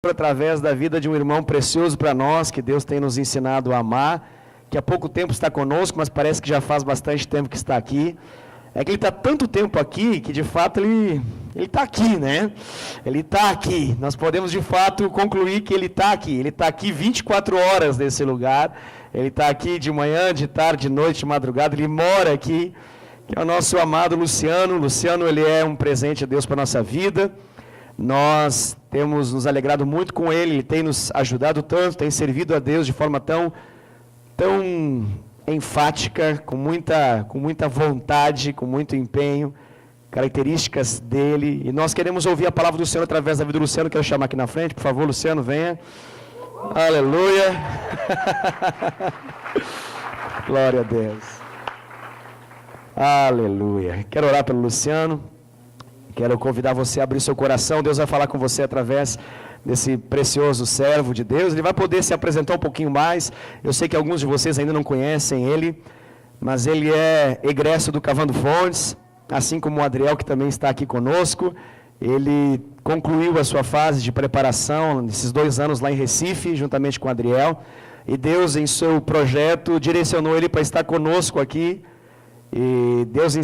através da vida de um irmão precioso para nós, que Deus tem nos ensinado a amar, que há pouco tempo está conosco, mas parece que já faz bastante tempo que está aqui. É que ele está tanto tempo aqui, que de fato ele está aqui, né? Ele está aqui. Nós podemos de fato concluir que ele está aqui. Ele está aqui 24 horas nesse lugar. Ele está aqui de manhã, de tarde, de noite, de madrugada. Ele mora aqui, que é o nosso amado Luciano. Luciano, ele é um presente de Deus para a nossa vida. Nós temos nos alegrado muito com ele tem nos ajudado tanto, tem servido a Deus de forma tão enfática, com muita vontade, com muito empenho, características dele. E nós queremos ouvir a palavra do Senhor através da vida do Luciano. Quero chamar aqui na frente, por favor, Luciano, venha. Aleluia. Glória a Deus. Aleluia. Quero orar pelo Luciano. Quero convidar você a abrir seu coração. Deus vai falar com você através desse precioso servo de Deus. Ele vai poder se apresentar um pouquinho mais. Eu sei que alguns de vocês ainda não conhecem ele, mas ele é egresso do Cavando Fontes, assim como o Adriel, que também está aqui conosco. Ele concluiu a sua fase de preparação nesses 2 anos lá em Recife, juntamente com o Adriel. E Deus, em seu projeto, direcionou ele para estar conosco aqui. E Deus,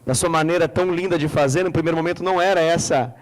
da sua maneira tão linda de fazer, no primeiro momento não era essa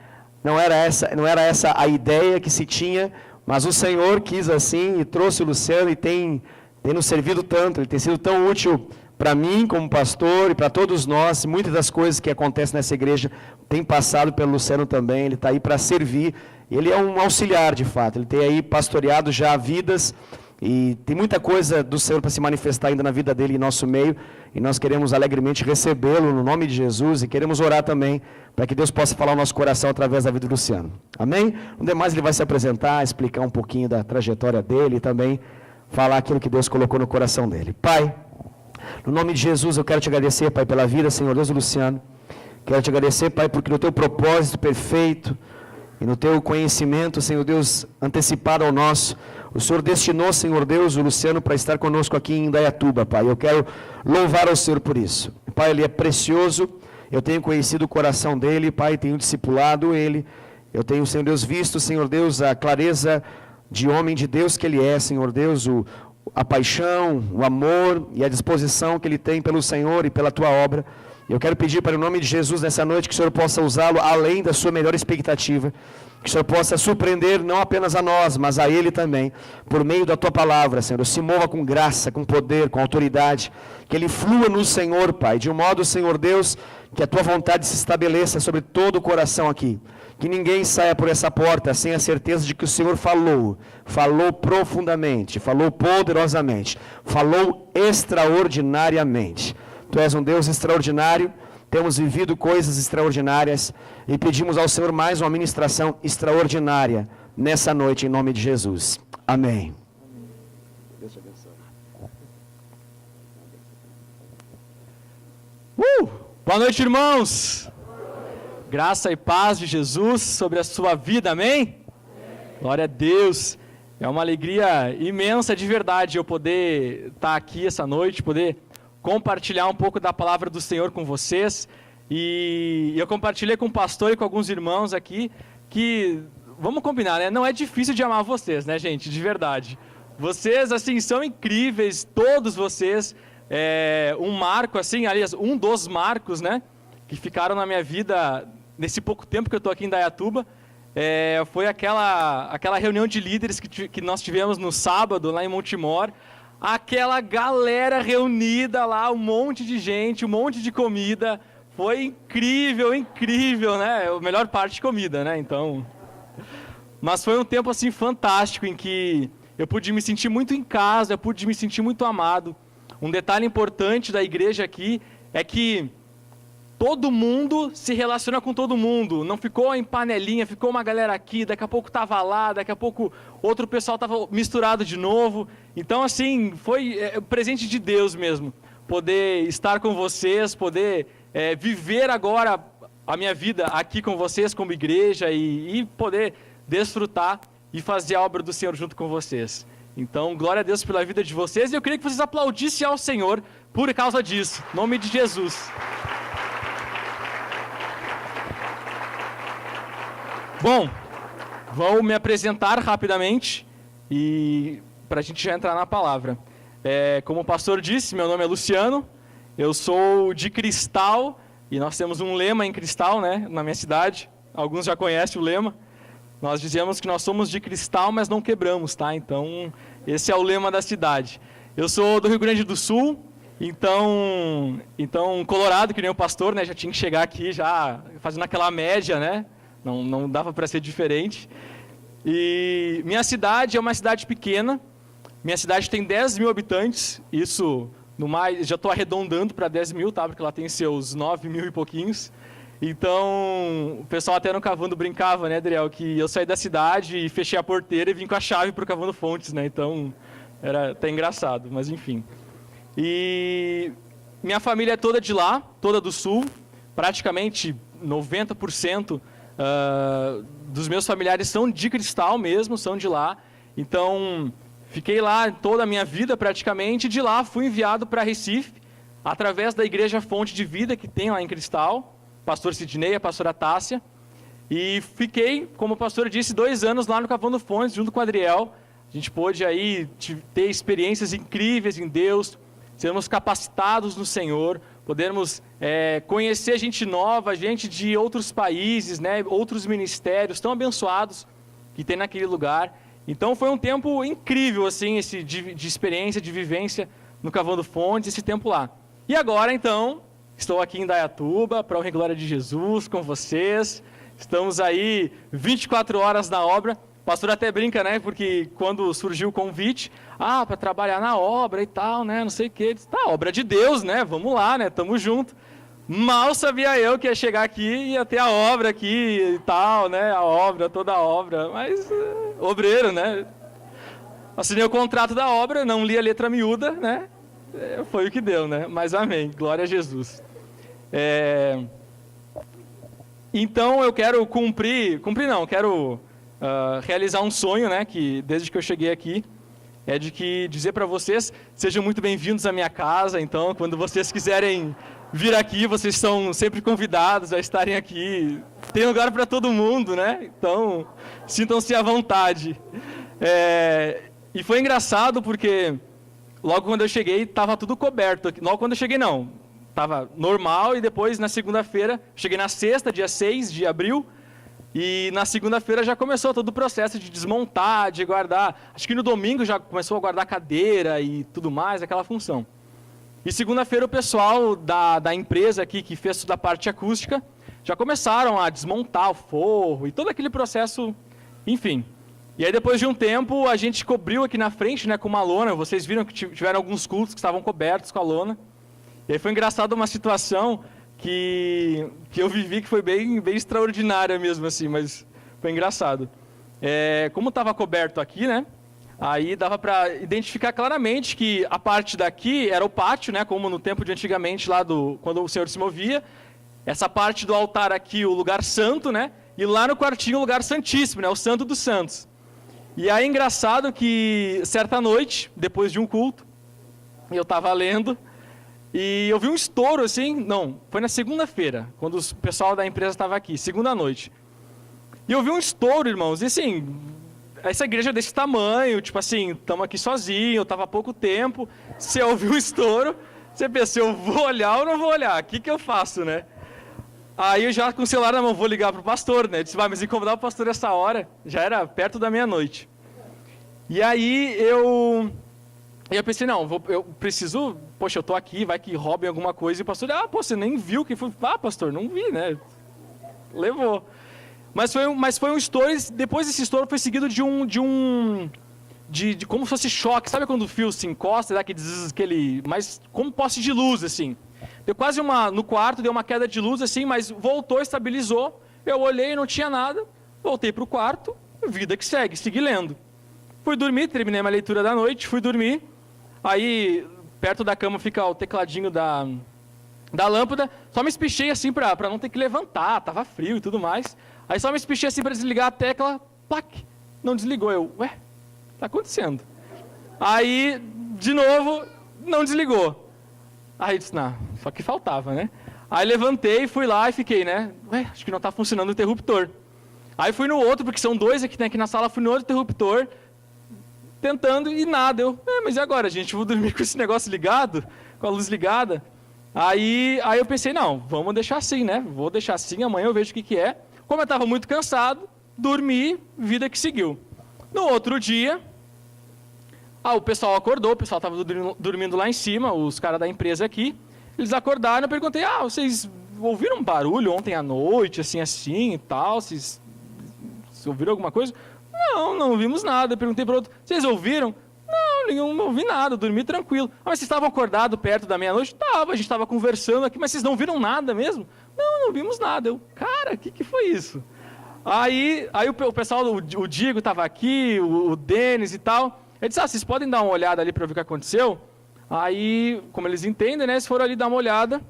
a ideia que se tinha, mas o Senhor quis assim e trouxe o Luciano e tem nos servido tanto. Ele tem sido tão útil para mim como pastor e para todos nós. Muitas das coisas que acontecem nessa igreja têm passado pelo Luciano também. Ele está aí para servir. Ele é um auxiliar de fato. Ele tem aí pastoreado já vidas. E tem muita coisa do Senhor para se manifestar ainda na vida dele em nosso meio, e nós queremos alegremente recebê-lo no nome de Jesus, e queremos orar também para que Deus possa falar ao nosso coração através da vida do Luciano. Amém? No demais ele vai se apresentar, explicar um pouquinho da trajetória dele e também falar aquilo que Deus colocou no coração dele. Pai, no nome de Jesus eu quero te agradecer, Pai, pela vida, Senhor Deus do Luciano. Quero te agradecer, Pai, porque no teu propósito perfeito e no teu conhecimento, Senhor Deus, antecipado ao nosso, o Senhor destinou, Senhor Deus, o Luciano para estar conosco aqui em Indaiatuba, Pai. Eu quero louvar ao Senhor por isso. Pai, ele é precioso. Eu tenho conhecido o coração dele, Pai, tenho discipulado ele. Eu tenho, Senhor Deus, visto, Senhor Deus, a clareza de homem de Deus que ele é, Senhor Deus, a paixão, o amor e a disposição que ele tem pelo Senhor e pela tua obra. Eu quero pedir para o nome de Jesus nessa noite que o Senhor possa usá-lo além da sua melhor expectativa. Que o Senhor possa surpreender não apenas a nós, mas a Ele também, por meio da Tua Palavra, Senhor. Se mova com graça, com poder, com autoridade. Que Ele flua no Senhor, Pai, de um modo, Senhor Deus, que a Tua vontade se estabeleça sobre todo o coração aqui. Que ninguém saia por essa porta sem a certeza de que o Senhor falou profundamente, falou poderosamente, falou extraordinariamente. Tu és um Deus extraordinário. Temos vivido coisas extraordinárias e pedimos ao Senhor mais uma ministração extraordinária nessa noite, em nome de Jesus. Amém. Deus te abençoe. Boa noite, irmãos. Graça e paz de Jesus sobre a sua vida, amém? Glória a Deus. É uma alegria imensa de verdade eu poder estar aqui essa noite, poder compartilhar um pouco da palavra do Senhor com vocês. E eu compartilhei com o pastor e com alguns irmãos aqui que, vamos combinar, né? Não é difícil de amar vocês, né, gente? De verdade. Vocês, assim, são incríveis, todos vocês. Um marco, assim, aliás, um dos marcos, né? Que ficaram na minha vida nesse pouco tempo que eu estou aqui em Indaiatuba. Foi aquela reunião de líderes que nós tivemos no sábado, lá em Montemor. Aquela galera reunida lá, um monte de gente, um monte de comida. Foi incrível, incrível, né? A melhor parte de comida, né? Então, mas foi um tempo assim fantástico em que eu pude me sentir muito em casa, eu pude me sentir muito amado. Um detalhe importante da igreja aqui é que todo mundo se relaciona com todo mundo. Não ficou em panelinha, ficou uma galera aqui, daqui a pouco estava lá, daqui a pouco outro pessoal estava misturado de novo. Então, assim, foi presente de Deus mesmo. Poder estar com vocês, poder viver agora a minha vida aqui com vocês como igreja e poder desfrutar e fazer a obra do Senhor junto com vocês. Então, glória a Deus pela vida de vocês. E eu queria que vocês aplaudissem ao Senhor por causa disso. Em nome de Jesus. Bom, vou me apresentar rapidamente e para a gente já entrar na palavra. Como o pastor disse, meu nome é Luciano, eu sou de Cristal e nós temos um lema em Cristal, né, na minha cidade. Alguns já conhecem o lema. Nós dizemos que nós somos de cristal, mas não quebramos, tá? Então, esse é o lema da cidade. Eu sou do Rio Grande do Sul, então colorado, que nem o pastor, né? Já tinha que chegar aqui, já fazendo aquela média, né? Não dava para ser diferente. E minha cidade é uma cidade pequena. Minha cidade tem 10 mil habitantes. Isso, no mais, já estou arredondando para 10 mil, tá? Porque ela tem seus 9 mil e pouquinhos. Então, o pessoal até no Cavando brincava, né, Adriel, que eu saí da cidade e fechei a porteira e vim com a chave para o Cavando Fontes, né? Então, era até engraçado, mas enfim. E minha família é toda de lá, toda do Sul. Praticamente 90% dos meus familiares são de Cristal mesmo, são de lá. Então, fiquei lá toda a minha vida praticamente. De lá, fui enviado para Recife, através da Igreja Fonte de Vida, que tem lá em Cristal. Pastor Sidney, a pastora Tássia, e fiquei, como o pastor disse, 2 anos lá no Cavando Fontes, junto com o Adriel. A gente pôde aí ter experiências incríveis em Deus, sermos capacitados no Senhor, podermos conhecer gente nova, gente de outros países, né, outros ministérios tão abençoados que tem naquele lugar. Então foi um tempo incrível, assim, de experiência, de vivência no Cavando Fontes, esse tempo lá. E agora, então, estou aqui em Indaiatuba, para a honra e glória de Jesus, com vocês. Estamos aí 24 horas na obra. O pastor até brinca, né? Porque quando surgiu o convite, para trabalhar na obra e tal, né? Não sei o quê. Tá, obra de Deus, né? Vamos lá, né? Tamo junto. Mal sabia eu que ia chegar aqui e ia ter a obra aqui e tal, né? A obra, toda a obra. Mas, obreiro, né? Assinei o contrato da obra, não li a letra miúda, né? Foi o que deu, né? Mas amém. Glória a Jesus. Então eu quero quero realizar um sonho, né, que desde que eu cheguei aqui, dizer para vocês, sejam muito bem-vindos à minha casa. Então, quando vocês quiserem vir aqui, vocês são sempre convidados a estarem aqui. Tem lugar para todo mundo, né? Então, sintam-se à vontade. E foi engraçado porque logo quando eu cheguei, estava tudo coberto. Logo quando eu cheguei, não. Estava normal e depois, na segunda-feira, cheguei na sexta, dia 6 de abril, e na segunda-feira já começou todo o processo de desmontar, de guardar. Acho que no domingo já começou a guardar cadeira e tudo mais, aquela função. E segunda-feira o pessoal da empresa aqui, que fez toda a parte acústica, já começaram a desmontar o forro e todo aquele processo, enfim. E aí depois de um tempo, a gente cobriu aqui na frente, né, com uma lona. Vocês viram que tiveram alguns cultos que estavam cobertos com a lona. E aí foi engraçado uma situação que eu vivi que foi bem extraordinária mesmo, assim, mas foi engraçado. Como estava coberto aqui, né, aí dava para identificar claramente que a parte daqui era o pátio, né, como no tempo de antigamente, lá quando o Senhor se movia. Essa parte do altar aqui, o lugar santo, né, e lá no quartinho o lugar santíssimo, né, o santo dos santos. E aí engraçado que certa noite, depois de um culto, eu estava lendo, e eu vi um estouro assim, não, foi na segunda-feira, quando o pessoal da empresa estava aqui, segunda noite. E eu vi um estouro, irmãos, e assim, essa igreja é desse tamanho, tipo assim, estamos aqui sozinhos, eu estava há pouco tempo, você ouviu um estouro, você pensa, eu vou olhar ou não vou olhar, o que eu faço, né? Aí eu já com o celular na mão, vou ligar para o pastor, né? Eu disse, mas incomodar o pastor essa hora, já era perto da meia-noite. E aí eu pensei, não, eu preciso, poxa, eu tô aqui, vai que roubem alguma coisa. E o pastor, você nem viu que foi? Pastor, não vi, né? Levou. Mas foi um estouro, depois desse estouro foi seguido de como se fosse choque. Sabe quando o fio se encosta, dá aquele, mas como poste de luz, assim. Deu quase no quarto, deu uma queda de luz, assim, mas voltou, estabilizou. Eu olhei, não tinha nada, voltei para o quarto, vida que segue, segui lendo. Fui dormir, terminei minha leitura da noite, fui dormir. Aí, perto da cama fica o tecladinho da lâmpada. Só me espichei assim para não ter que levantar, tava frio e tudo mais. Aí só me espichei assim para desligar a tecla, plac, não desligou. Eu, tá acontecendo? Aí, de novo, não desligou. Aí disse, não, só que faltava, né? Aí levantei, fui lá e fiquei, né? Acho que não tá funcionando o interruptor. Aí fui no outro, porque são dois aqui, tem aqui na sala, fui no outro interruptor, tentando e nada. Mas e agora, gente? Vou dormir com esse negócio ligado, com a luz ligada? Aí eu pensei, não, vamos deixar assim, né? Vou deixar assim, amanhã eu vejo o que é. Como eu estava muito cansado, dormi, vida que seguiu. No outro dia, o pessoal acordou, o pessoal estava dormindo lá em cima, os caras da empresa aqui. Eles acordaram, eu perguntei, vocês ouviram um barulho ontem à noite, assim e tal? Vocês ouviram alguma coisa? Não vimos nada. Eu perguntei para o outro, vocês ouviram? Não ouvi nada, dormi tranquilo. Mas vocês estavam acordados perto da meia-noite? Tava, a gente estava conversando aqui, mas vocês não viram nada mesmo? Não vimos nada. Cara, o que foi isso? Aí o pessoal, o Diego estava aqui, o Denis e tal. Ele disse, vocês podem dar uma olhada ali para ver o que aconteceu? Aí, como eles entendem, né, eles foram ali dar uma olhada.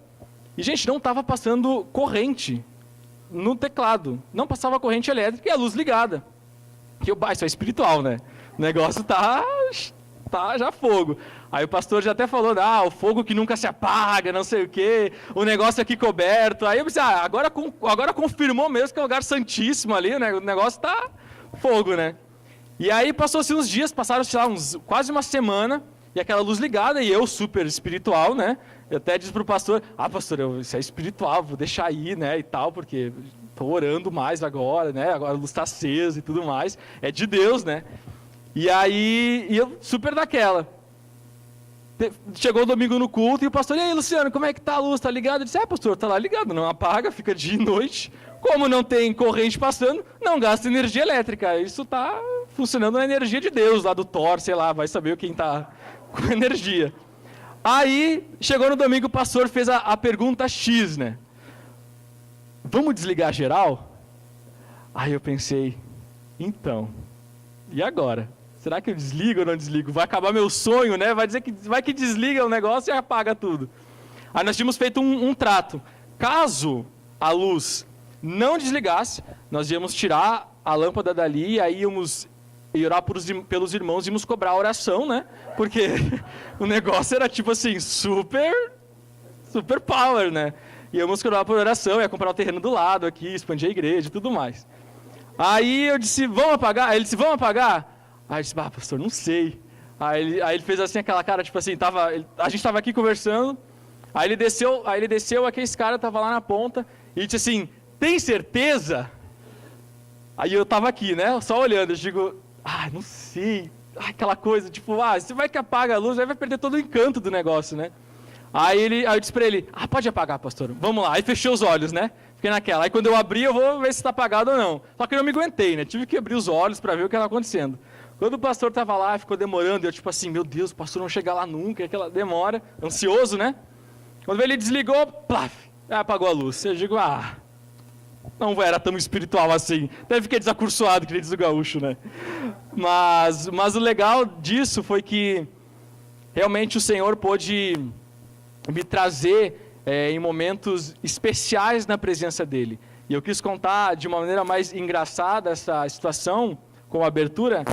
E, gente, não estava passando corrente no teclado. Não passava corrente elétrica e a luz ligada. Isso é espiritual, né? O negócio tá já fogo. Aí o pastor já até falou, o fogo que nunca se apaga, não sei o quê, o negócio aqui coberto. Aí eu pensei, agora confirmou mesmo que é um lugar santíssimo ali, né? O negócio tá fogo, né? E aí passou-se uns dias, passaram-se lá quase uma semana, e aquela luz ligada, e eu super espiritual, né? Eu até disse pro pastor, pastor, isso é espiritual, vou deixar aí, né, e tal, porque estou orando mais agora, né? Agora a luz está acesa e tudo mais, é de Deus, né? E aí, eu super daquela. Chegou o domingo no culto e o pastor, e aí, Luciano, como é que tá a luz? Tá ligado? Eu disse, pastor, tá lá ligado, não apaga, fica dia e noite. Como não tem corrente passando, não gasta energia elétrica. Isso tá funcionando na energia de Deus, lá do Thor, sei lá, vai saber quem tá com energia. Aí, chegou no domingo, o pastor fez a pergunta X, né? Vamos desligar geral? Aí eu pensei, então, e agora? Será que eu desligo ou não desligo? Vai acabar meu sonho, né? Vai que desliga o negócio e apaga tudo. Aí nós tínhamos feito um trato. Caso a luz não desligasse, nós íamos tirar a lâmpada dali e aí íamos orar pelos irmãos, íamos cobrar a oração, né? Porque o negócio era tipo assim, super power, né? Íamos cobrar por oração, ia comprar o terreno do lado aqui, expandir a igreja e tudo mais. Aí eu disse, vamos apagar? Aí ele disse, vamos apagar? Aí eu disse, pastor, não sei. Aí ele fez assim aquela cara, tipo assim, a gente estava aqui conversando, aí ele desceu, aquele cara estava lá na ponta, e disse assim, tem certeza? Aí eu estava aqui, né, só olhando, eu digo, não sei, aquela coisa, tipo, você vai que apaga a luz, aí vai perder todo o encanto do negócio, né? Aí eu disse para ele, pode apagar, pastor, vamos lá. Aí fechei os olhos, né? Fiquei naquela. Aí quando eu abri, eu vou ver se está apagado ou não. Só que eu não me aguentei, né? Tive que abrir os olhos para ver o que estava acontecendo. Quando o pastor estava lá, ficou demorando, eu tipo assim, meu Deus, o pastor não chega lá nunca, aquela demora, ansioso, né? Quando ele desligou, plaf, apagou a luz. Eu digo, não era tão espiritual assim. Até fiquei desacursoado, que nem diz o gaúcho, né? Mas o legal disso foi que realmente o Senhor pôde me trazer em momentos especiais na presença dEle. E eu quis contar de uma maneira mais engraçada essa situação, com a abertura,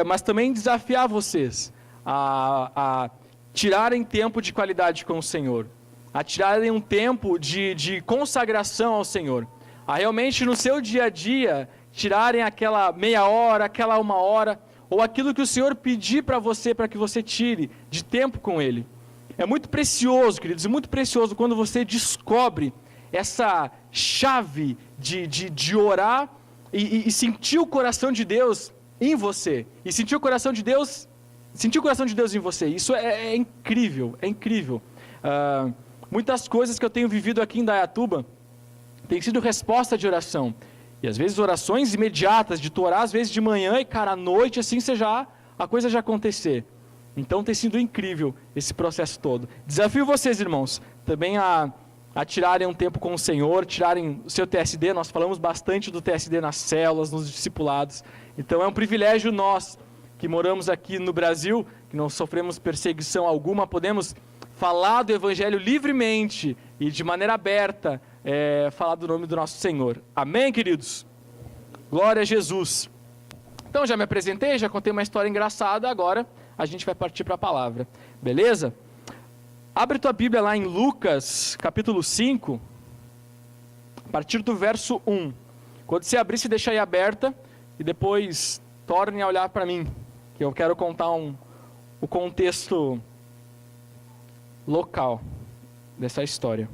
mas também desafiar vocês a tirarem tempo de qualidade com o Senhor, a tirarem um tempo de consagração ao Senhor, a realmente no seu dia a dia tirarem aquela meia hora, aquela uma hora, ou aquilo que o Senhor pedir para que você tire de tempo com Ele. É muito precioso, queridos, é muito precioso quando você descobre essa chave de orar e sentir o coração de Deus em você. E sentir o coração de Deus em você. Isso é incrível, é incrível. Muitas coisas que eu tenho vivido aqui em Indaiatuba têm sido resposta de oração. E às vezes orações imediatas, de tu orar às vezes de manhã e cara, à noite, assim, a coisa já acontecer. Então tem sido incrível esse processo todo. Desafio vocês, irmãos, também a tirarem um tempo com o Senhor, tirarem o seu TSD. Nós falamos bastante do TSD nas células, nos discipulados. Então é um privilégio nós, que moramos aqui no Brasil, que não sofremos perseguição alguma, podemos falar do Evangelho livremente e de maneira aberta, falar do nome do nosso Senhor. Amém, queridos? Glória a Jesus. Então já me apresentei, já contei uma história engraçada, agora a gente vai partir para a palavra. Beleza? Abre tua Bíblia lá em Lucas, capítulo 5, a partir do verso 1. Quando você abrir, se deixa aí aberta e depois torne a olhar para mim, que eu quero contar o contexto local dessa história.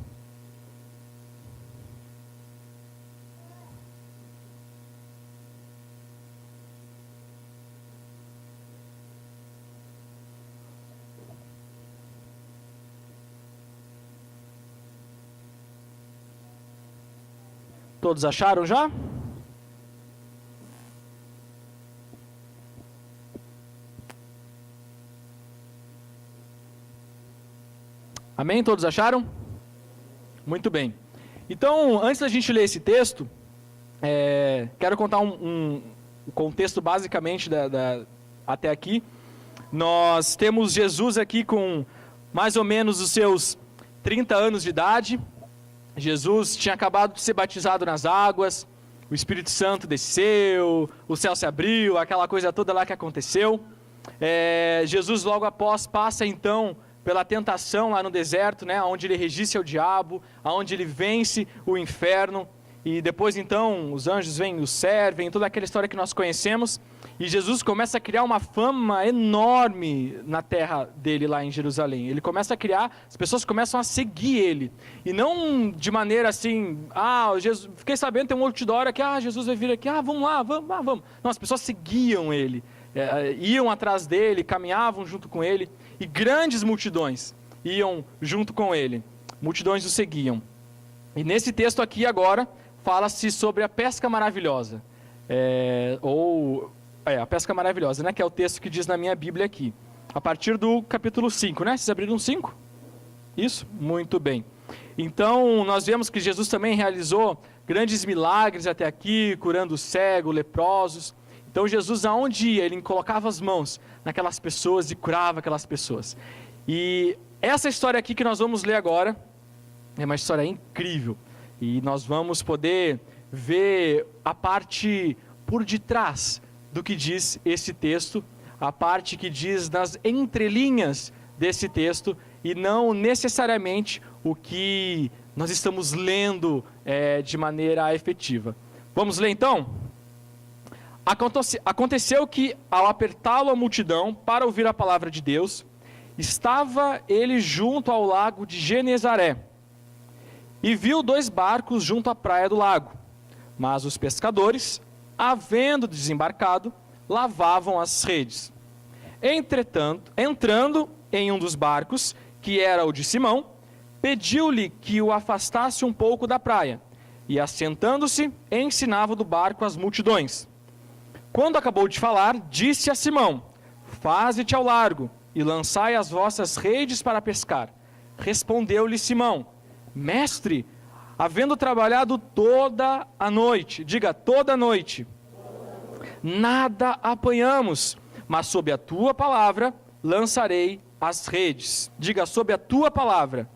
Todos acharam já? Amém? Todos acharam? Muito bem. Então, antes da gente ler esse texto, quero contar um contexto basicamente até aqui. Nós temos Jesus aqui com mais ou menos os seus 30 anos de idade. Jesus tinha acabado de ser batizado nas águas, o Espírito Santo desceu, o céu se abriu, aquela coisa toda lá que aconteceu. Jesus logo após passa então pela tentação lá no deserto, né, onde ele resiste ao diabo, onde ele vence o inferno, e depois então os anjos vêm e o servem, toda aquela história que nós conhecemos, e Jesus começa a criar uma fama enorme na terra dele lá em Jerusalém. Ele começa a criar, as pessoas começam a seguir ele, e não de maneira assim, Jesus, fiquei sabendo, tem um outdoor aqui, Jesus vai vir aqui, vamos lá, vamos. Não, as pessoas seguiam ele, iam atrás dele, caminhavam junto com ele, e grandes multidões iam junto com ele, multidões o seguiam. E nesse texto aqui agora, fala-se sobre a pesca maravilhosa, a pesca maravilhosa, né, que é o texto que diz na minha Bíblia aqui, a partir do capítulo 5, né, vocês abriram 5? Isso? Muito bem. Então, nós vemos que Jesus também realizou grandes milagres até aqui, curando cegos, leprosos. Então, Jesus, aonde ia, ele colocava as mãos naquelas pessoas e curava aquelas pessoas. E essa história aqui que nós vamos ler agora, é uma história incrível. E nós vamos poder ver a parte por detrás do que diz esse texto, a parte que diz nas entrelinhas desse texto, e não necessariamente o que nós estamos lendo de maneira efetiva. Vamos ler então? Aconteceu que, ao apertá-lo a multidão para ouvir a palavra de Deus, estava ele junto ao lago de Genezaré, e viu 2 barcos junto à praia do lago. Mas os pescadores, havendo desembarcado, lavavam as redes. Entretanto, entrando em um dos barcos, que era o de Simão, pediu-lhe que o afastasse um pouco da praia, e assentando-se, ensinava do barco as multidões. Quando acabou de falar, disse a Simão: faze-te ao largo, e lançai as vossas redes para pescar. Respondeu-lhe Simão: Mestre, havendo trabalhado toda a noite, diga, toda a noite, nada apanhamos, mas sob a tua palavra lançarei as redes. Diga, sob a tua palavra.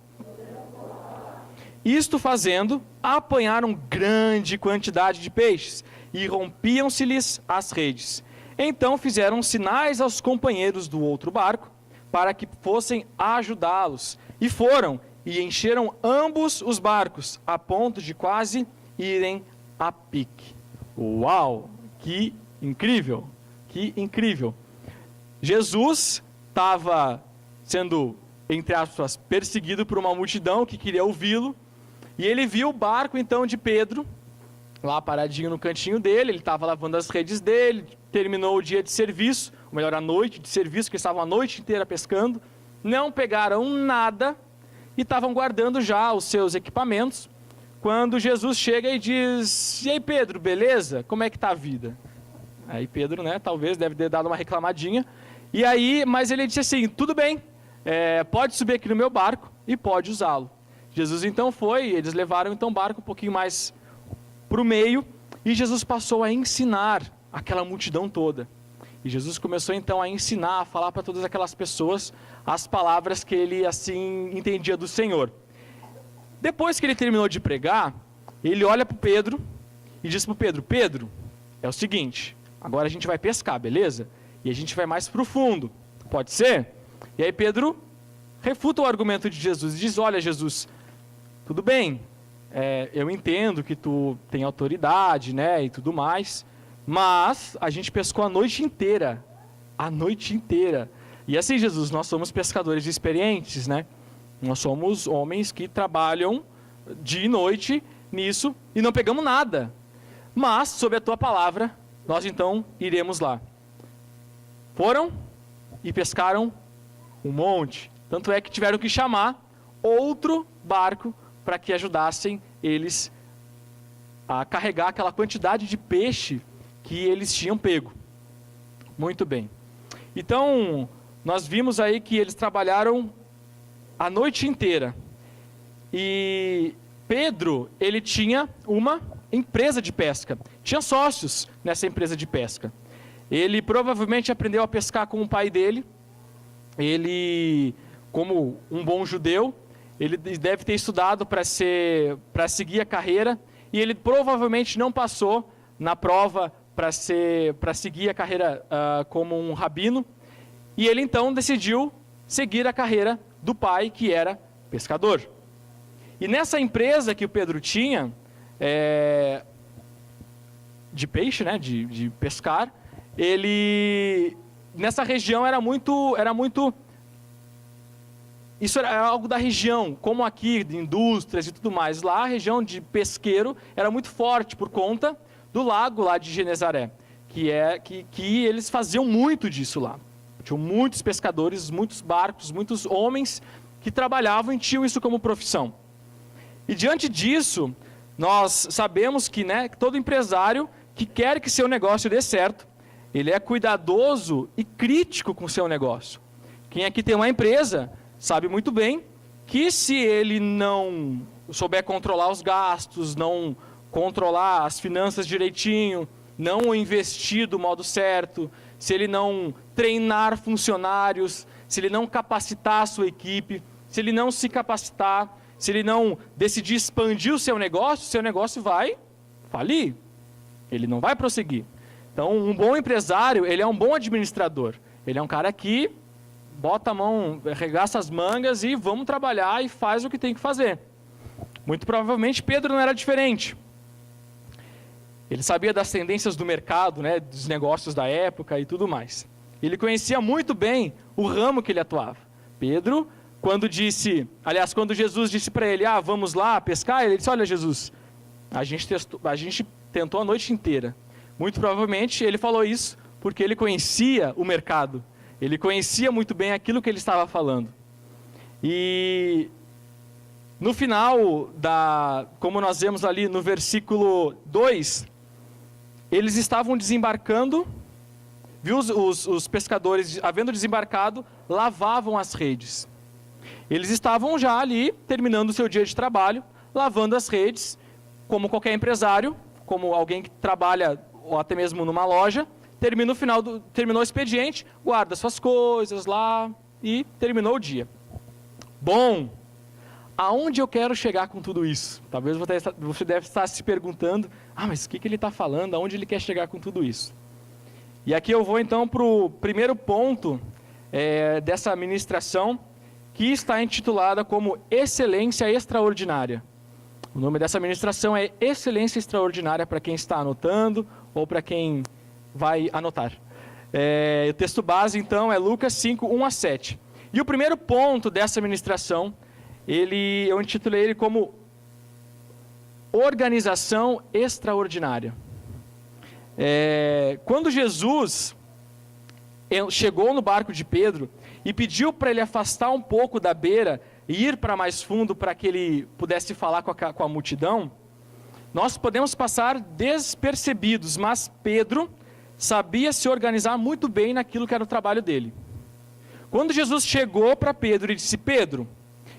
Isto fazendo, apanharam grande quantidade de peixes, e rompiam-se-lhes as redes. Então fizeram sinais aos companheiros do outro barco, para que fossem ajudá-los, e foram, e encheram ambos os barcos, a ponto de quase irem a pique. Uau! Que incrível! Que incrível! Jesus estava sendo, entre aspas, perseguido por uma multidão que queria ouvi-lo, e ele viu o barco então de Pedro, lá paradinho no cantinho dele, ele estava lavando as redes dele, terminou o dia de serviço, ou melhor, a noite de serviço, que estavam a noite inteira pescando, não pegaram nada, e estavam guardando já os seus equipamentos, quando Jesus chega e diz: e aí Pedro, beleza? Como é que está a vida? Aí Pedro, né, talvez deve ter dado uma reclamadinha, e aí, mas ele disse assim: tudo bem, pode subir aqui no meu barco e pode usá-lo. Jesus então foi, eles levaram então o barco um pouquinho mais para o meio, e Jesus passou a ensinar aquela multidão toda. E Jesus começou então a ensinar, a falar para todas aquelas pessoas as palavras que ele assim entendia do Senhor. Depois que ele terminou de pregar, ele olha para Pedro e diz para Pedro: Pedro, é o seguinte, agora a gente vai pescar, beleza? E a gente vai mais para o fundo, pode ser? E aí Pedro refuta o argumento de Jesus e diz: olha Jesus, tudo bem, eu entendo que tu tem autoridade, né, e tudo mais, mas a gente pescou a noite inteira. E assim, Jesus, nós somos pescadores experientes, né? Nós somos homens que trabalham dia e noite nisso e não pegamos nada. Mas, sob a tua palavra, nós então iremos lá. Foram e pescaram um monte. Tanto é que tiveram que chamar outro barco para que ajudassem eles a carregar aquela quantidade de peixe que eles tinham pego. Muito bem. Então, nós vimos aí que eles trabalharam a noite inteira. E Pedro, ele tinha uma empresa de pesca. Tinha sócios nessa empresa de pesca. Ele provavelmente aprendeu a pescar com o pai dele. Ele, como um bom judeu, ele deve ter estudado para seguir a carreira. E ele provavelmente não passou na prova para seguir a carreira como um rabino. E ele então decidiu seguir a carreira do pai, que era pescador. E nessa empresa que o Pedro tinha, de peixe, né, de pescar, ele, nessa região era muito, isso era algo da região, como aqui, de indústrias e tudo mais. Lá a região de pesqueiro era muito forte por conta do lago lá de Genezaré, que eles faziam muito disso lá. Tinham muitos pescadores, muitos barcos, muitos homens que trabalhavam e tinham isso como profissão. E diante disso, nós sabemos que, né, todo empresário que quer que seu negócio dê certo, ele é cuidadoso e crítico com o seu negócio. Quem aqui tem uma empresa sabe muito bem que se ele não souber controlar os gastos, não controlar as finanças direitinho, não investir do modo certo, se ele não treinar funcionários, se ele não capacitar a sua equipe, se ele não se capacitar, se ele não decidir expandir o seu negócio vai falir. Ele não vai prosseguir. Então, um bom empresário, ele é um bom administrador. Ele é um cara que bota a mão, arregaça as mangas e vamos trabalhar e faz o que tem que fazer. Muito provavelmente Pedro não era diferente. Ele sabia das tendências do mercado, né, dos negócios da época e tudo mais. Ele conhecia muito bem o ramo que ele atuava. Pedro, quando Jesus disse para ele, vamos lá pescar, ele disse, olha Jesus, a gente tentou a noite inteira. Muito provavelmente ele falou isso porque ele conhecia o mercado. Ele conhecia muito bem aquilo que ele estava falando. E no final, como nós vemos ali no versículo 2, eles estavam desembarcando, viu os pescadores, havendo desembarcado, lavavam as redes. Eles estavam já ali, terminando o seu dia de trabalho, lavando as redes, como qualquer empresário, como alguém que trabalha, ou até mesmo numa loja, terminou o expediente, guarda suas coisas lá e terminou o dia. Bom, aonde eu quero chegar com tudo isso? Talvez você deve estar se perguntando, mas o que ele está falando? Aonde ele quer chegar com tudo isso? E aqui eu vou então para o primeiro ponto dessa ministração, que está intitulada como Excelência Extraordinária. O nome dessa ministração é Excelência Extraordinária, para quem está anotando ou para quem vai anotar. O texto base, então, é Lucas 5, 1 a 7. E o primeiro ponto dessa ministração, eu intitulei ele como Organização Extraordinária. Quando Jesus chegou no barco de Pedro e pediu para ele afastar um pouco da beira e ir para mais fundo para que ele pudesse falar com a multidão, nós podemos passar despercebidos, mas Pedro sabia se organizar muito bem naquilo que era o trabalho dele. Quando Jesus chegou para Pedro e disse, Pedro,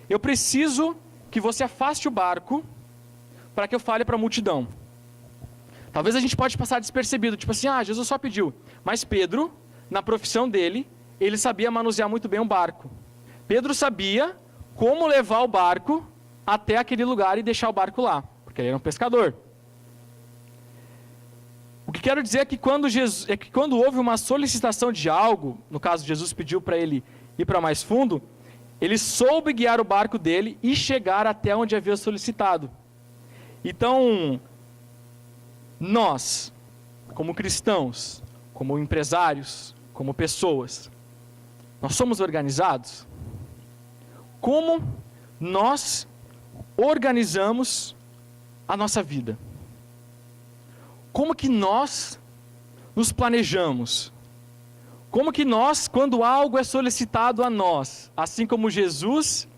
eu preciso que você afaste o barco para que eu fale para a multidão. Talvez a gente pode passar despercebido, tipo assim, Jesus só pediu. Mas Pedro, na profissão dele, ele sabia manusear muito bem um barco. Pedro sabia como levar o barco até aquele lugar e deixar o barco lá, porque ele era um pescador. O que quero dizer é que quando houve uma solicitação de algo, no caso Jesus pediu para ele ir para mais fundo, ele soube guiar o barco dele e chegar até onde havia solicitado. Então, nós, como cristãos, como empresários, como pessoas, nós somos organizados? Como nós organizamos a nossa vida? Como que nós nos planejamos? Como que nós, quando algo é solicitado a nós, assim como Jesus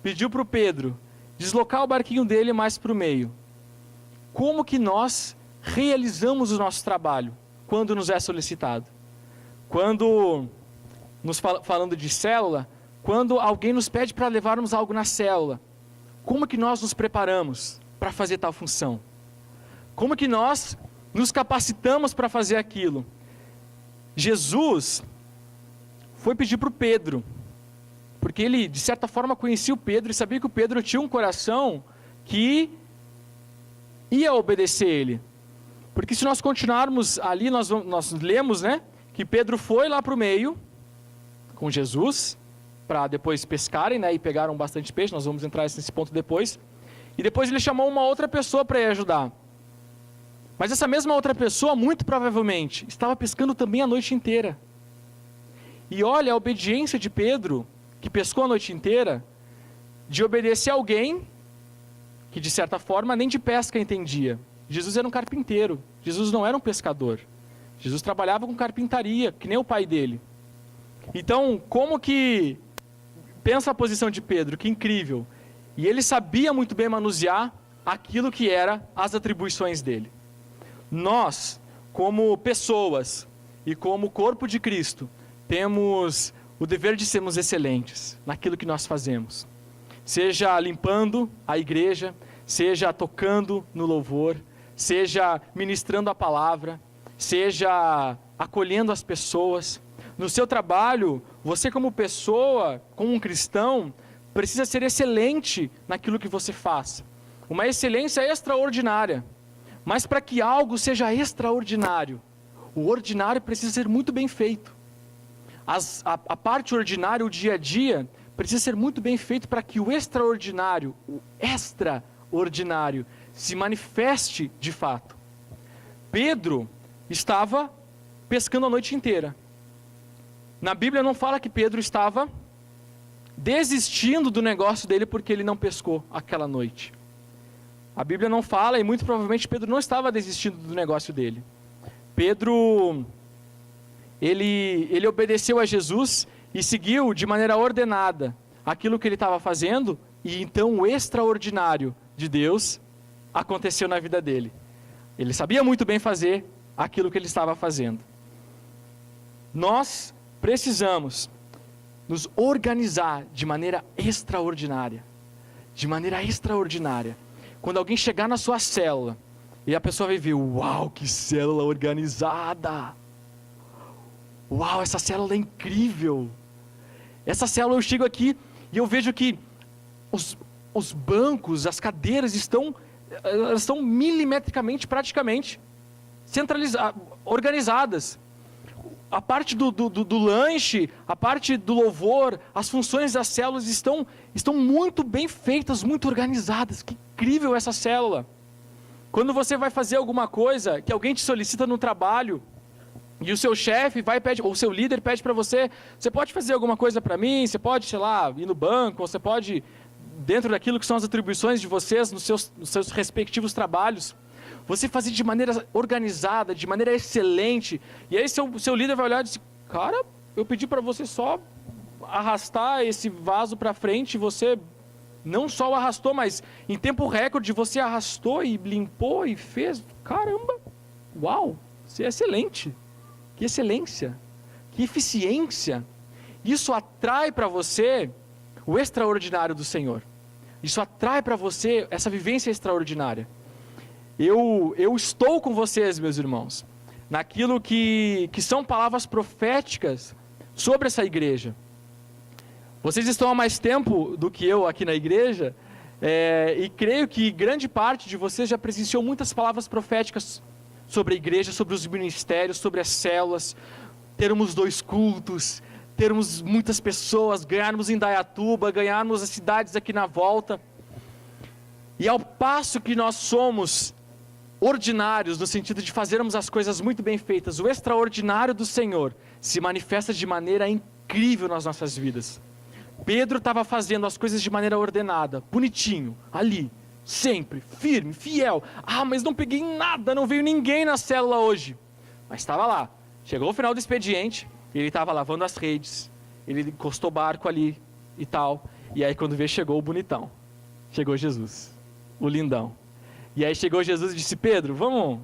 pediu para o Pedro deslocar o barquinho dele mais para o meio, como que nós realizamos o nosso trabalho quando nos é solicitado? Quando, falando de célula, quando alguém nos pede para levarmos algo na célula, como que nós nos preparamos para fazer tal função? Como que nós nos capacitamos para fazer aquilo? Jesus foi pedir para o Pedro, porque ele, de certa forma, conhecia o Pedro e sabia que o Pedro tinha um coração que ia obedecer ele. Porque se nós continuarmos ali, nós lemos, né, que Pedro foi lá para o meio com Jesus, para depois pescarem, né, e pegaram bastante peixe. Nós vamos entrar nesse ponto depois. E depois ele chamou uma outra pessoa para ir ajudar. Mas essa mesma outra pessoa, muito provavelmente, estava pescando também a noite inteira. E olha a obediência de Pedro, que pescou a noite inteira, de obedecer a alguém que, de certa forma, nem de pesca entendia. Jesus era um carpinteiro, Jesus não era um pescador. Jesus trabalhava com carpintaria, que nem o pai dele. Então, como que... Pensa a posição de Pedro, que incrível. E ele sabia muito bem manusear aquilo que era as atribuições dele. Nós, como pessoas e como corpo de Cristo, temos o dever de sermos excelentes naquilo que nós fazemos. Seja limpando a igreja, seja tocando no louvor, seja ministrando a palavra, seja acolhendo as pessoas. No seu trabalho, você como pessoa, como um cristão, precisa ser excelente naquilo que você faz. Uma excelência extraordinária. Mas para que algo seja extraordinário, o ordinário precisa ser muito bem feito. A parte ordinária, o dia a dia, precisa ser muito bem feito para que o extraordinário, o extraordinário, se manifeste de fato. Pedro estava pescando a noite inteira. Na Bíblia não fala que Pedro estava desistindo do negócio dele porque ele não pescou aquela noite. A Bíblia não fala, e muito provavelmente Pedro não estava desistindo do negócio dele. Pedro, ele obedeceu a Jesus e seguiu de maneira ordenada aquilo que ele estava fazendo, e então o extraordinário de Deus aconteceu na vida dele. Ele sabia muito bem fazer aquilo que ele estava fazendo. Nós precisamos nos organizar de maneira extraordinária. De maneira extraordinária. Quando alguém chegar na sua célula e a pessoa vai ver, uau, que célula organizada. Uau, essa célula é incrível. Essa célula, eu chego aqui e eu vejo que os bancos, as cadeiras estão milimetricamente, praticamente, organizadas. A parte do lanche, a parte do louvor, as funções das células estão muito bem feitas, muito organizadas. Que incrível essa célula. Quando você vai fazer alguma coisa, que alguém te solicita no trabalho, e o seu chefe ou o seu líder pede para você, você pode fazer alguma coisa para mim? Você pode, sei lá, ir no banco, ou você pode, dentro daquilo que são as atribuições de vocês, nos seus respectivos trabalhos, você fazer de maneira organizada, de maneira excelente. E aí seu líder vai olhar e dizer, cara, eu pedi para você só arrastar esse vaso para frente, e você não só o arrastou, mas em tempo recorde você arrastou e limpou e fez. Caramba, uau, isso é excelente. Que excelência, que eficiência. Isso atrai para você o extraordinário do Senhor. Isso atrai para você essa vivência extraordinária. Eu estou com vocês, meus irmãos, naquilo que são palavras proféticas sobre essa igreja. Vocês estão há mais tempo do que eu aqui na igreja, e creio que grande parte de vocês já presenciou muitas palavras proféticas sobre a igreja, sobre os ministérios, sobre as células, termos 2 cultos, termos muitas pessoas, ganharmos Indaiatuba, ganharmos as cidades aqui na volta. E ao passo que nós somos ordinários, no sentido de fazermos as coisas muito bem feitas, o extraordinário do Senhor se manifesta de maneira incrível nas nossas vidas. Pedro estava fazendo as coisas de maneira ordenada, bonitinho, ali, sempre, firme, fiel. Mas não peguei nada, não veio ninguém na célula hoje. Mas estava lá. Chegou o final do expediente, ele estava lavando as redes, ele encostou o barco ali e tal. E aí quando veio, chegou o bonitão. Chegou Jesus, o lindão. E aí chegou Jesus e disse: Pedro, vamos,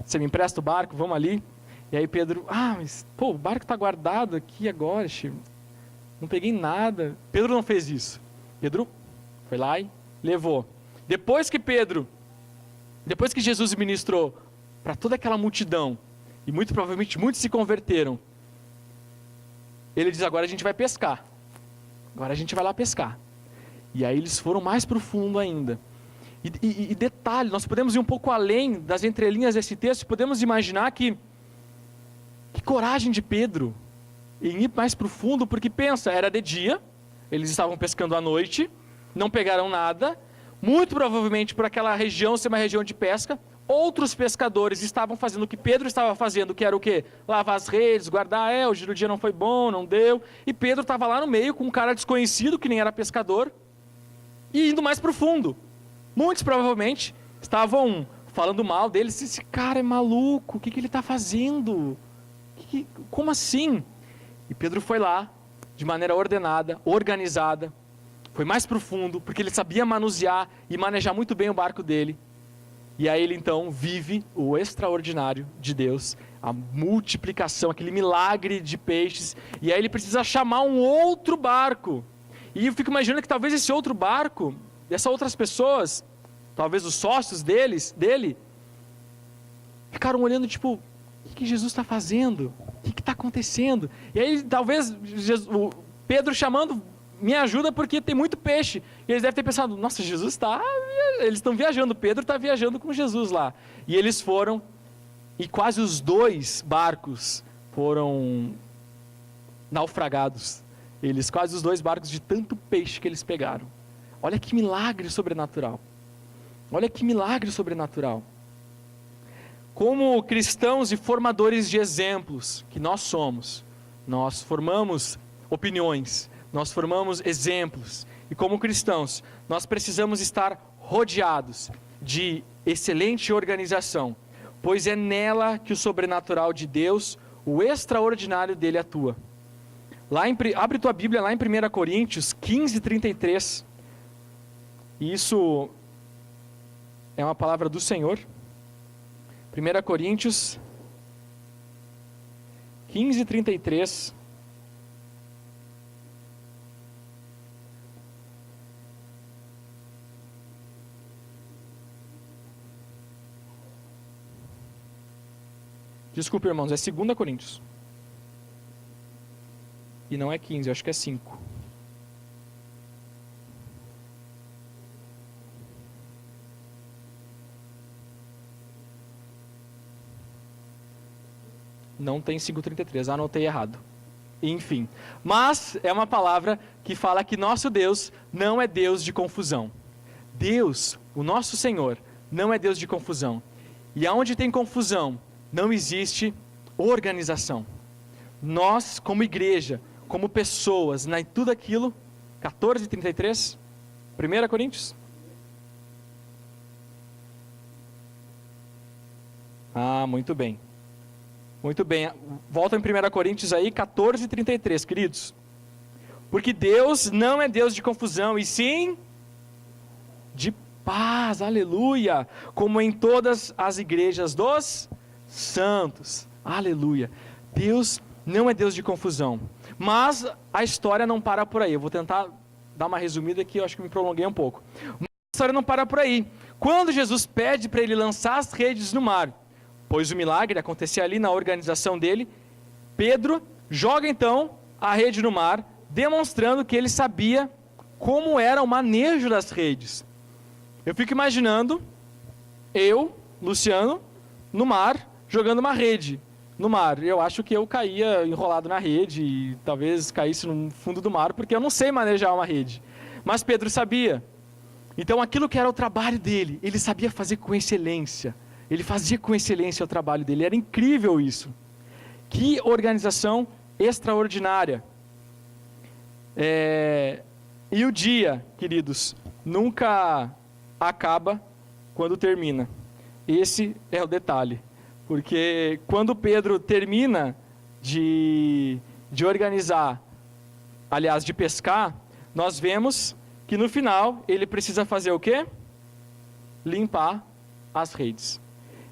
você me empresta o barco, vamos ali. E aí Pedro: mas o barco está guardado aqui agora, Chico. Não peguei nada. Pedro não fez isso. Pedro foi lá e levou. Depois que Jesus ministrou para toda aquela multidão, e muito provavelmente muitos se converteram, ele diz: agora a gente vai pescar. Agora a gente vai lá pescar. E aí eles foram mais profundo ainda. E detalhe, nós podemos ir um pouco além das entrelinhas desse texto, podemos imaginar que coragem de Pedro em ir mais profundo, porque pensa, era de dia, eles estavam pescando à noite, não pegaram nada, muito provavelmente por aquela região ser uma região de pesca, outros pescadores estavam fazendo o que Pedro estava fazendo, que era o quê? Lavar as redes, guardar, hoje o dia não foi bom, não deu, e Pedro estava lá no meio com um cara desconhecido, que nem era pescador, e indo mais profundo. Muitos provavelmente estavam falando mal dele: esse cara é maluco, o que ele está fazendo? Como assim? E Pedro foi lá, de maneira ordenada, organizada, foi mais profundo, porque ele sabia manusear e manejar muito bem o barco dele. E aí ele então vive o extraordinário de Deus, a multiplicação, aquele milagre de peixes, e aí ele precisa chamar um outro barco. E eu fico imaginando que talvez esse outro barco, dessas outras pessoas, talvez os sócios dele, ficaram olhando tipo: o que Jesus está fazendo? O que está acontecendo? E aí talvez Pedro chamando: me ajuda porque tem muito peixe. E eles devem ter pensado: nossa, Jesus está... Eles estão viajando, Pedro está viajando com Jesus lá. E eles foram, e quase os 2 barcos foram naufragados. Quase os 2 barcos, de tanto peixe que eles pegaram. Olha que milagre sobrenatural. Olha que milagre sobrenatural. Como cristãos e formadores de exemplos que nós somos, nós formamos opiniões, nós formamos exemplos. E como cristãos, nós precisamos estar rodeados de excelente organização, pois é nela que o sobrenatural de Deus, o extraordinário dele atua. Abre tua Bíblia lá em 1 Coríntios 15:33. Isso é uma palavra do Senhor. 1 Coríntios 15:33. Desculpa, irmãos, é 2 Coríntios. E não é 15, eu acho que é 5. Não tem 5:33, anotei errado. Enfim, mas é uma palavra que fala que nosso Deus não é Deus de confusão. Deus, o nosso Senhor, não é Deus de confusão. E aonde tem confusão, não existe organização. Nós, como igreja, como pessoas, em tudo aquilo, 14:33, 1 Coríntios. Muito bem. Muito bem, volta em 1 Coríntios aí, 14:33, queridos. Porque Deus não é Deus de confusão, e sim de paz, aleluia, como em todas as igrejas dos santos, aleluia. Deus não é Deus de confusão, mas a história não para por aí. Eu vou tentar dar uma resumida aqui, eu acho que me prolonguei um pouco. Mas a história não para por aí. Quando Jesus pede para ele lançar as redes no mar, pois o milagre acontecia ali na organização dele, Pedro joga então a rede no mar, demonstrando que ele sabia como era o manejo das redes. Eu fico imaginando eu, Luciano, no mar, jogando uma rede no mar. Eu acho que eu caía enrolado na rede e talvez caísse no fundo do mar, porque eu não sei manejar uma rede. Mas Pedro sabia. Então aquilo que era o trabalho dele, ele sabia fazer com excelência. Ele fazia com excelência o trabalho dele, era incrível isso. Que organização extraordinária. E o dia, queridos, nunca acaba quando termina. Esse é o detalhe. Porque quando Pedro termina de organizar, aliás, de pescar, nós vemos que no final ele precisa fazer o quê? Limpar as redes.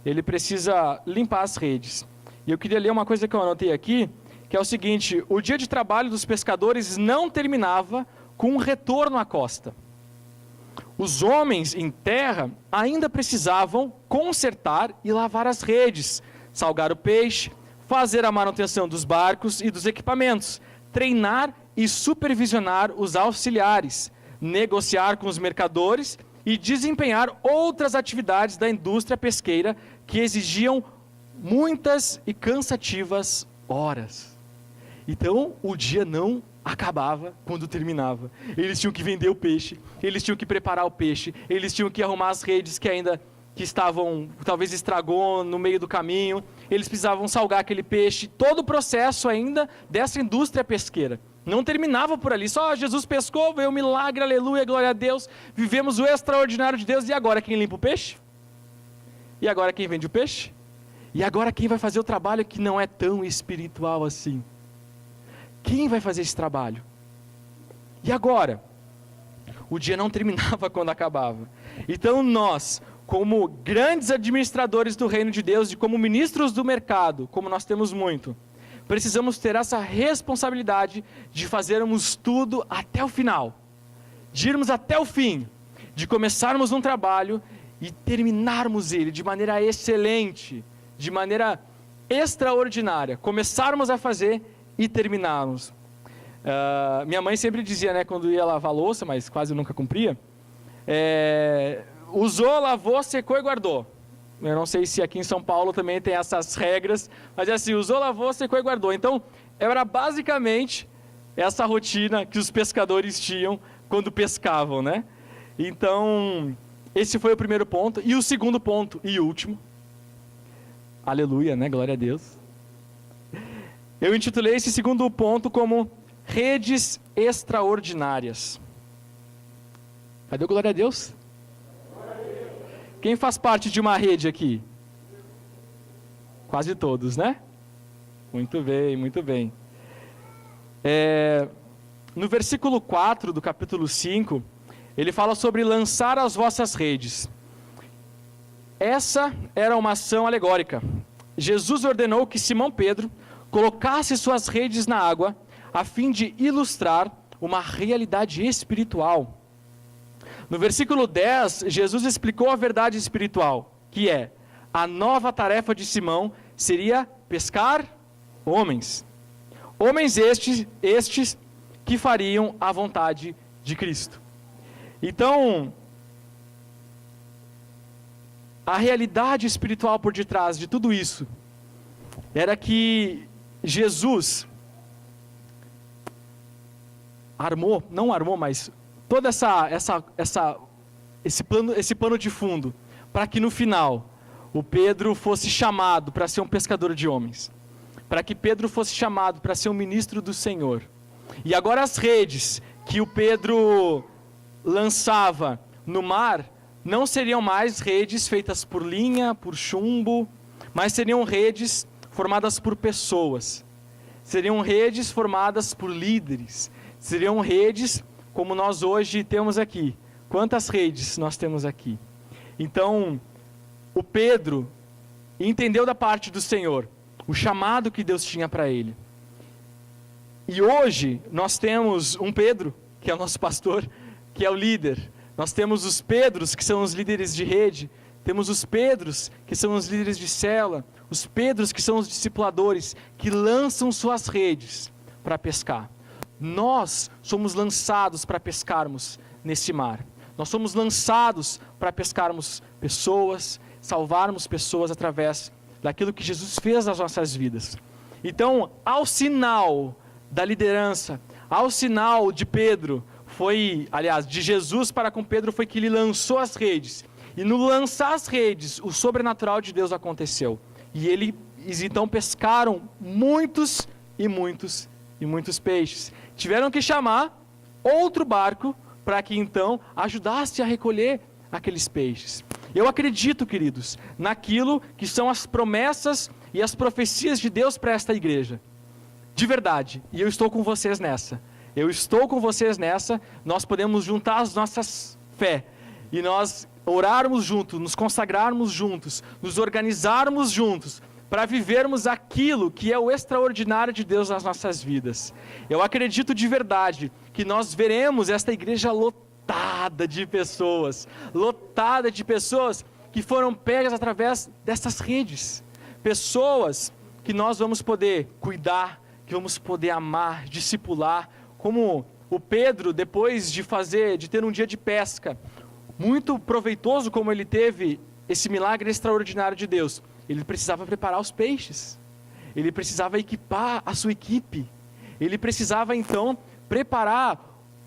Ele precisa limpar as redes. E eu queria ler uma coisa que eu anotei aqui, que é o seguinte: o dia de trabalho dos pescadores não terminava com um retorno à costa. Os homens em terra ainda precisavam consertar e lavar as redes, salgar o peixe, fazer a manutenção dos barcos e dos equipamentos, treinar e supervisionar os auxiliares, negociar com os mercadores e desempenhar outras atividades da indústria pesqueira que exigiam muitas e cansativas horas. Então, o dia não acabava quando terminava. Eles tinham que vender o peixe, eles tinham que preparar o peixe, eles tinham que arrumar as redes que estavam, talvez estragou no meio do caminho, eles precisavam salgar aquele peixe, todo o processo ainda dessa indústria pesqueira. Não terminava por ali, só Jesus pescou, veio o milagre, aleluia, glória a Deus, vivemos o extraordinário de Deus, e agora quem limpa o peixe? E agora quem vende o peixe? E agora quem vai fazer o trabalho que não é tão espiritual assim? Quem vai fazer esse trabalho? E agora? O dia não terminava quando acabava. Então nós, como grandes administradores do reino de Deus e como ministros do mercado, como nós temos muito, precisamos ter essa responsabilidade de fazermos tudo até o final, de irmos até o fim, de começarmos um trabalho e terminarmos ele de maneira excelente, de maneira extraordinária, começarmos a fazer e terminarmos. Minha mãe sempre dizia, né, quando ia lavar louça, mas quase nunca cumpria, usou, lavou, secou e guardou. Eu não sei se aqui em São Paulo também tem essas regras, mas é assim, usou, lavou, secou e guardou. Então, era basicamente essa rotina que os pescadores tinham quando pescavam, né? Então, esse foi o primeiro ponto. E o segundo ponto, e último, aleluia, né? Glória a Deus. Eu intitulei esse segundo ponto como redes extraordinárias. Cadê o glória a Deus? Quem faz parte de uma rede aqui? Quase todos, né? Muito bem, muito bem. No versículo 4 do capítulo 5, ele fala sobre lançar as vossas redes. Essa era uma ação alegórica. Jesus ordenou que Simão Pedro colocasse suas redes na água, a fim de ilustrar uma realidade espiritual. No versículo 10, Jesus explicou a verdade espiritual, que é, a nova tarefa de Simão seria pescar homens. Homens estes que fariam a vontade de Cristo. Então, a realidade espiritual por detrás de tudo isso, era que Jesus mas todo esse pano de fundo, para que no final, o Pedro fosse chamado para ser um pescador de homens, para que Pedro fosse chamado para ser um ministro do Senhor, e agora as redes que o Pedro lançava no mar, não seriam mais redes feitas por linha, por chumbo, mas seriam redes formadas por pessoas, seriam redes formadas por líderes, seriam redes como nós hoje temos aqui. Quantas redes nós temos aqui? Então, o Pedro entendeu da parte do Senhor o chamado que Deus tinha para ele. E hoje nós temos um Pedro, que é o nosso pastor, que é o líder. Nós temos os Pedros, que são os líderes de rede. Temos os Pedros, que são os líderes de célula. Os Pedros, que são os discipuladores, que lançam suas redes para pescar. Nós somos lançados para pescarmos nesse mar. Nós somos lançados para pescarmos pessoas, salvarmos pessoas através daquilo que Jesus fez nas nossas vidas. Então, ao sinal da liderança, ao sinal de Pedro, de Jesus para com Pedro foi que ele lançou as redes. E no lançar as redes, o sobrenatural de Deus aconteceu. E eles então pescaram muitos e muitos e muitos peixes. Tiveram que chamar outro barco para que então ajudasse a recolher aqueles peixes. Eu acredito, queridos, naquilo que são as promessas e as profecias de Deus para esta igreja. De verdade. E eu estou com vocês nessa. Nós podemos juntar as nossas fé e nós orarmos juntos, nos consagrarmos juntos, nos organizarmos juntos, para vivermos aquilo que é o extraordinário de Deus nas nossas vidas. Eu acredito de verdade que nós veremos esta igreja lotada de pessoas que foram pegas através dessas redes, pessoas que nós vamos poder cuidar, que vamos poder amar, discipular, como o Pedro, depois de ter um dia de pesca, muito proveitoso como ele teve esse milagre extraordinário de Deus, ele precisava preparar os peixes, ele precisava equipar a sua equipe, ele precisava então preparar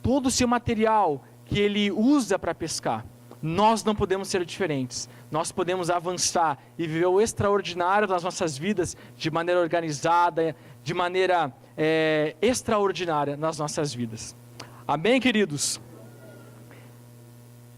todo o seu material que ele usa para pescar. Nós não podemos ser diferentes, nós podemos avançar e viver o extraordinário das nossas vidas de maneira organizada, de maneira extraordinária nas nossas vidas. Amém, queridos?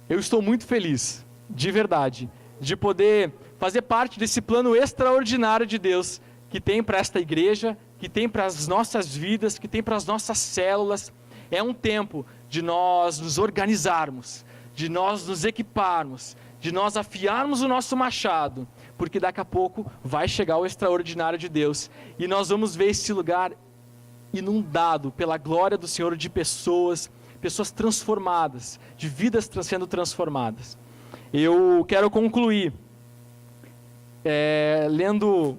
Eu estou muito feliz, de verdade, de poder fazer parte desse plano extraordinário de Deus, que tem para esta igreja, que tem para as nossas vidas, que tem para as nossas células. É um tempo de nós nos organizarmos, de nós nos equiparmos, de nós afiarmos o nosso machado, porque daqui a pouco vai chegar o extraordinário de Deus, e nós vamos ver esse lugar inundado pela glória do Senhor de pessoas transformadas, de vidas sendo transformadas. Eu quero concluir lendo,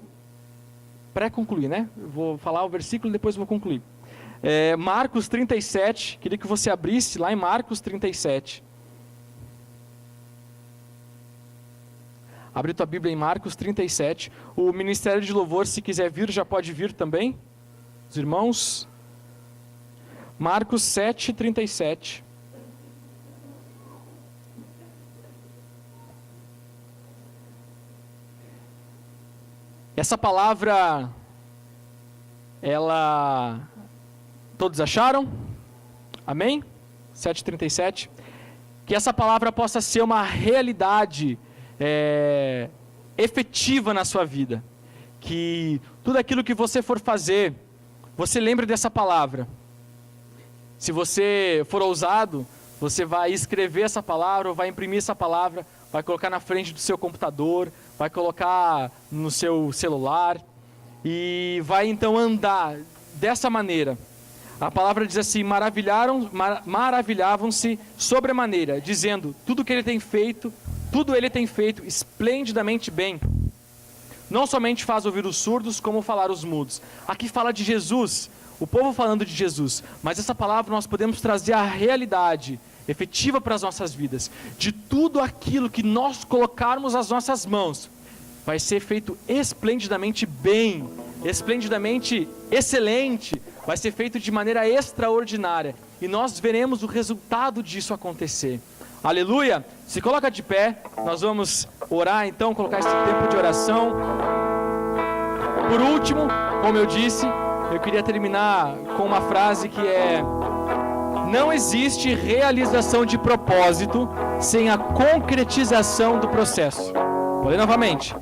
pré-concluir, né? Eu vou falar o versículo e depois vou concluir. Marcos 37, queria que você abrisse lá em Marcos 37. Abre tua Bíblia em Marcos 37. O Ministério de Louvor, se quiser vir, já pode vir também. Os irmãos. Marcos 7, 37. Essa palavra, todos acharam? Amém? 7:37. Que essa palavra possa ser uma realidade efetiva na sua vida. Que tudo aquilo que você for fazer, você lembre dessa palavra. Se você for ousado, você vai escrever essa palavra, ou vai imprimir essa palavra, vai colocar na frente do seu computador, vai colocar no seu celular, e vai então andar dessa maneira. A palavra diz assim: maravilhavam-se sobremaneira, dizendo, tudo ele tem feito esplendidamente bem. Não somente faz ouvir os surdos, como falar os mudos. Aqui fala de Jesus, o povo falando de Jesus, mas essa palavra nós podemos trazer a realidade efetiva para as nossas vidas, de tudo aquilo que nós colocarmos as nossas mãos, vai ser feito esplendidamente bem, esplendidamente excelente, vai ser feito de maneira extraordinária, e nós veremos o resultado disso acontecer. Aleluia! Se coloca de pé, nós vamos orar então, colocar esse tempo de oração. Por último, como eu disse, eu queria terminar com uma frase que não existe realização de propósito sem a concretização do processo. Vou ler novamente.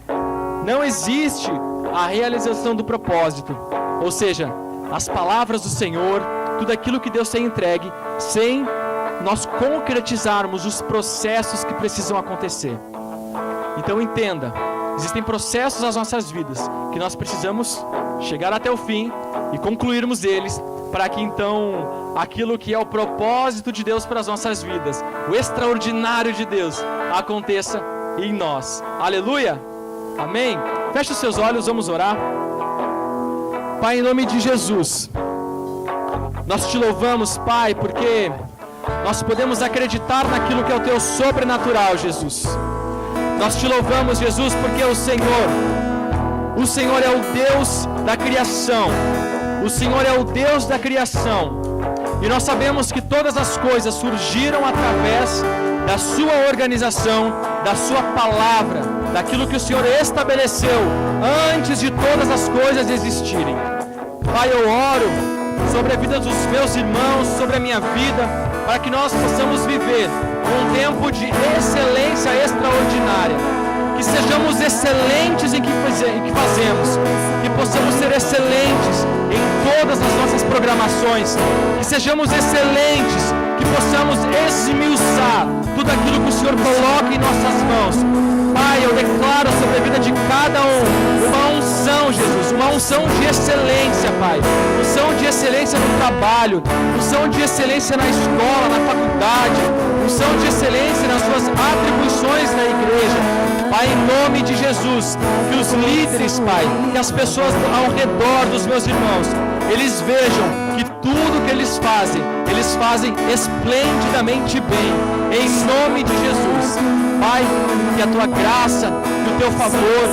Não existe a realização do propósito, ou seja, as palavras do Senhor, tudo aquilo que Deus tem entregue, sem nós concretizarmos os processos que precisam acontecer. Então entenda, existem processos nas nossas vidas que nós precisamos chegar até o fim e concluirmos eles, para que então aquilo que é o propósito de Deus para as nossas vidas, o extraordinário de Deus, aconteça em nós. Aleluia! Amém? Feche os seus olhos, vamos orar. Pai, em nome de Jesus, nós te louvamos, Pai, porque nós podemos acreditar naquilo que é o teu sobrenatural, Jesus. Nós te louvamos, Jesus, porque o Senhor é o Deus da criação. O Senhor é o Deus da criação. E nós sabemos que todas as coisas surgiram através da sua organização, da sua palavra, daquilo que o Senhor estabeleceu antes de todas as coisas existirem. Pai, eu oro sobre a vida dos meus irmãos, sobre a minha vida, para que nós possamos viver um tempo de excelência extraordinária, que sejamos excelentes em que fazemos, que possamos ser excelentes em todas as nossas programações, que sejamos excelentes, que possamos esmiuçar tudo aquilo que o Senhor coloca em nossas mãos. Pai, eu declaro sobre a vida de cada um uma unção, Jesus, uma unção de excelência, Pai, unção de excelência no trabalho, unção de excelência na escola, na faculdade, unção de excelência nas suas atribuições na igreja. Pai, em nome de Jesus, que os líderes, Pai, que as pessoas ao redor dos meus irmãos, eles vejam que tudo que eles fazem esplendidamente bem, em nome de Jesus. Pai, que a tua graça, que o teu favor,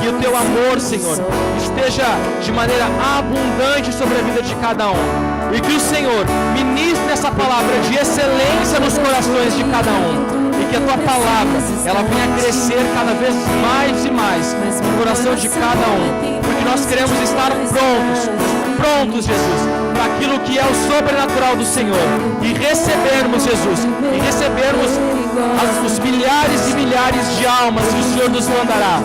que o teu amor, Senhor, esteja de maneira abundante sobre a vida de cada um, e que o Senhor ministre essa palavra de excelência nos corações de cada um, e que a tua palavra, ela venha crescer cada vez mais e mais no coração de cada um, porque nós queremos estar prontos, Jesus, para aquilo que é o sobrenatural do Senhor, e recebermos, Jesus, e recebermos os milhares e milhares de almas que o Senhor nos mandará,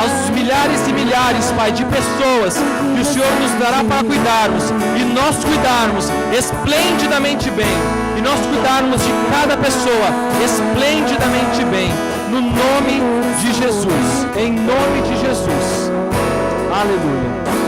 aos milhares e milhares, Pai, de pessoas que o Senhor nos dará para cuidarmos, e nós cuidarmos esplendidamente bem, e nós cuidarmos de cada pessoa esplendidamente bem, no nome de Jesus, em nome de Jesus. Aleluia.